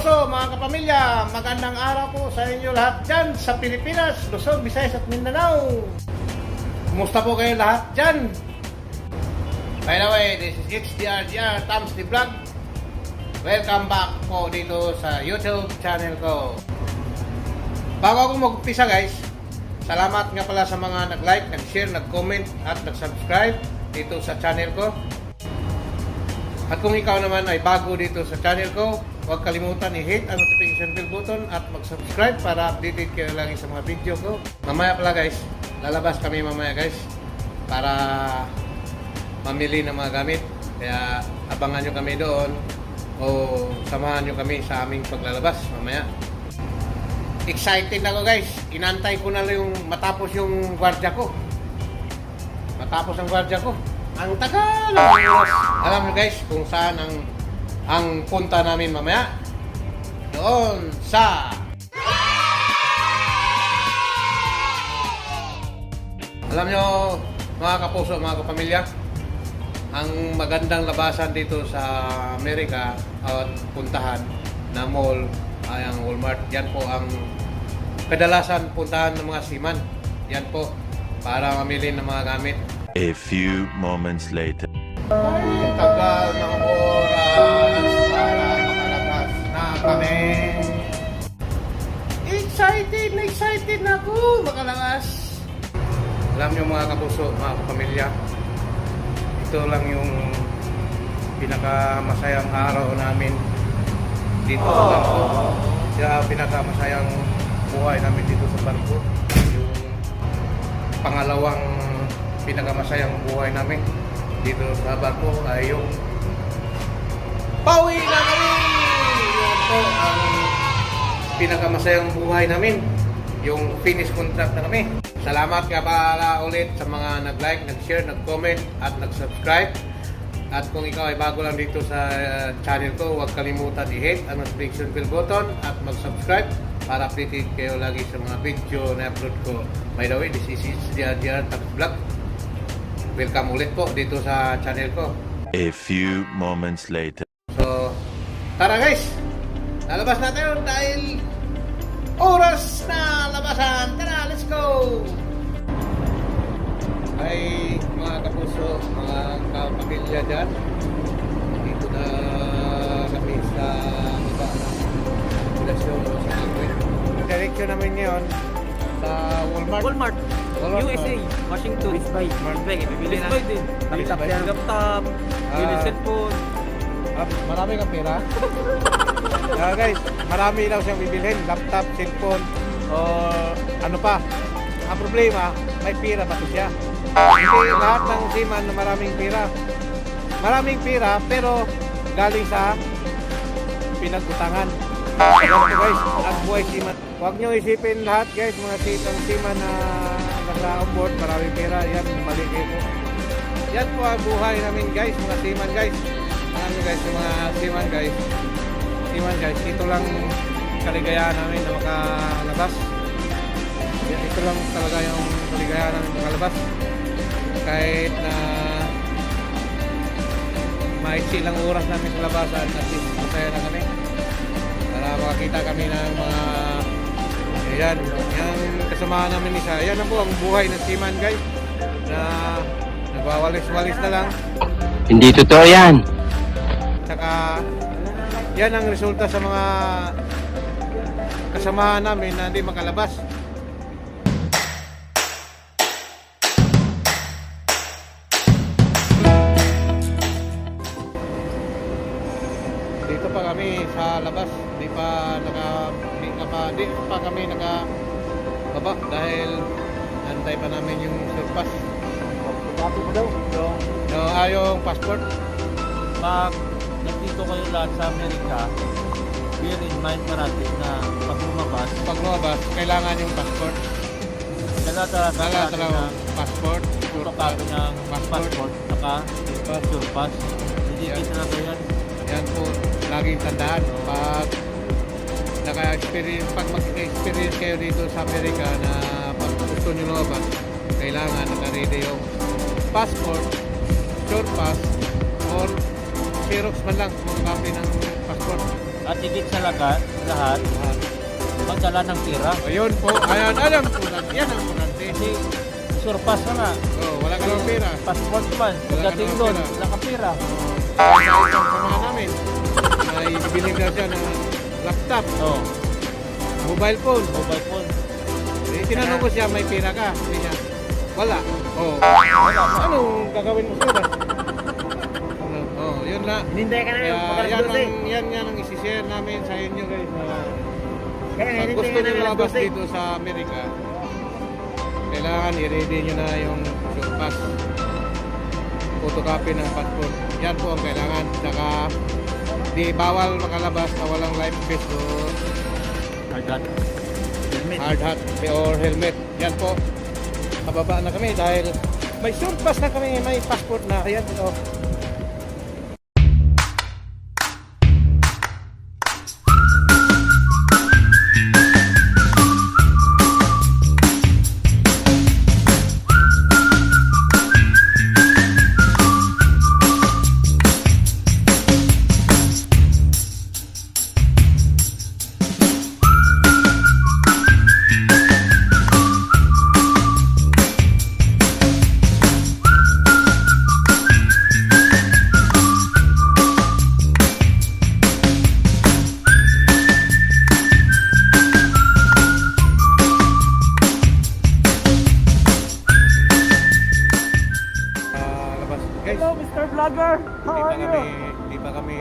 kapuso, mga kapamilya, magandang araw po sa inyo lahat dyan sa Pilipinas, Luzon, Visayas at Mindanao. Kumusta po kayo lahat dyan? By the way, this is HDRGR Tams the Vlog. Welcome back po dito sa YouTube channel ko. Bago ako mag-umpisa guys, salamat nga pala sa mga nag-like, nag-share, nag-comment at nag-subscribe dito sa channel ko. At kung ikaw naman ay bago dito sa channel ko, huwag kalimutan i-hit ang notification bell button at mag-subscribe para updated kayo lagi sa mga video ko. Mamaya pala guys, lalabas kami mamaya guys para mamili ng mga gamit. Kaya abangan nyo kami doon o samahan nyo kami sa aming paglalabas mamaya. Excited ako guys. Inantay ko na lang yung matapos yung gwardiya ko. Matapos ang gwardiya ko. Ang tagal! Alam nyo guys kung saan ang punta namin mamaya? Doon sa alam nyo mga kapuso, mga kapamilya, ang magandang labasan dito sa Amerika at puntahan na mall ay ang Walmart. Yan po ang kadalasan puntahan ng mga seaman. Yan po para mamili ng mga gamit. A few moments later. Ay, tagal ng oras para makalabas na kami. Excited na ako makalabas. Alam nyo mga kapuso, mga kapamilya, ito lang yung pinakamasayang araw namin dito sa barko. Kaya pinakamasayang buhay namin dito sa barko. Yung pangalawang pinakamasayang buhay namin dito sa barko ay yung pauwi na kami! Yun po ang pinakamasayang buhay namin, yung finish contract na kami. Salamat nga pala ulit sa mga nag-like, nag-share, nag-comment at nag-subscribe. At kung ikaw ay bago lang dito sa channel ko, huwag kalimutan i-hit ang notification bell button at mag-subscribe para updated kayo lagi sa mga video na upload ko. By the way, this is HDRGR Tams Vlog. Welcome ulit po dito sa channel ko. A few moments later. So, tara guys! Lalabas na tayo dahil oras na labasan! Tara, let's go! Ay, mga kapuso, mga kapamilya dyan, dito na kami sa iba ng populasyon o sa amin. Direksyon namin ngayon sa Walmart. USA, Washington, Best Buy, bibili na. Best Buy din. Laptop, bibili cellphone. Marami kang pera. Guys, marami daw siyang bibilhin, laptop, cellphone, o ano pa. Ang problema, may pera pa siya. Hindi lahat ng seaman na maraming pera. Maraming pera, pero galing sa pinag-utangan. Ganito guys, ang buhay seaman. Huwag nyo isipin lahat guys, mga seaman na nasa onboard, maraming pera. Yan, mali kayo. Yan po ang buhay namin guys, mga seaman guys. Ano guys, yung mga seaman guys, ito lang kaligayahan namin na makalabas. Ito lang talaga yung kaligayahan namin makalabas. Kahit na maiksi lang oras namin sa labasan, at least masaya na kami. Para makakita kami ng mga yan, yung kasamahan namin isa. Yan na po ang buhay ng seaman guys, na nagwawalis-walis na lang. Hindi totoo yan. Saka yan ang resulta sa mga kasamahan namin na hindi makalabas. Dito pa kami sa labas, di pa kami nakababa dahil antay pa namin yung surpass. Dati mo daw. Yung passport. Pag nandito kayo lahat sa Amerika, bear in mind natin na pag lumabas, Kailangan yung passport. talaga Talaga passport. puro copy ng passport, saka your pass. Hindi talaga yan. Yan po, laging tandaan. Pag mag-experience kayo dito sa Amerika na pag gusto nyo lumabas, kailangan naka-ready yung passport, short pass, or Xerox man lang, mga copy ng passport. At higit sa lahat, magdala ng pira. Ayun po, ayan, alam po lang. Yan ang importante. Kasi surpass ka na. Oh, wala ka ng pera. Passport man. Pagdating ka ng doon, pera. wala ka pira. Sa isang samahan namin, ay bibili na siya ng laptop, Oh, mobile phone. mobile phone. Eh, tinanong ko siya, may pera ka? Sabi niya, wala. Oh, Wala. anong gagawin mo sir? Ano? Oh, yun na. Hinintay ka namin Kaya pagkakas yan ang isi-share namin sa inyo guys. Kaya Pag hinintay gusto ka nyo namin lumabas dito sa Amerika, kailangan i-ready nyo na yung surpass, photocopy ng passport. Yan po ang kailangan. Saka di bawal makalabas na walang life vest o Agad. hard hat or helmet. Yan po. Kababa na kami dahil may surpass na kami, may passport na. Ayan ito. Labas. Guys, Hello, Mr. Vlogger. How are you? di pa kami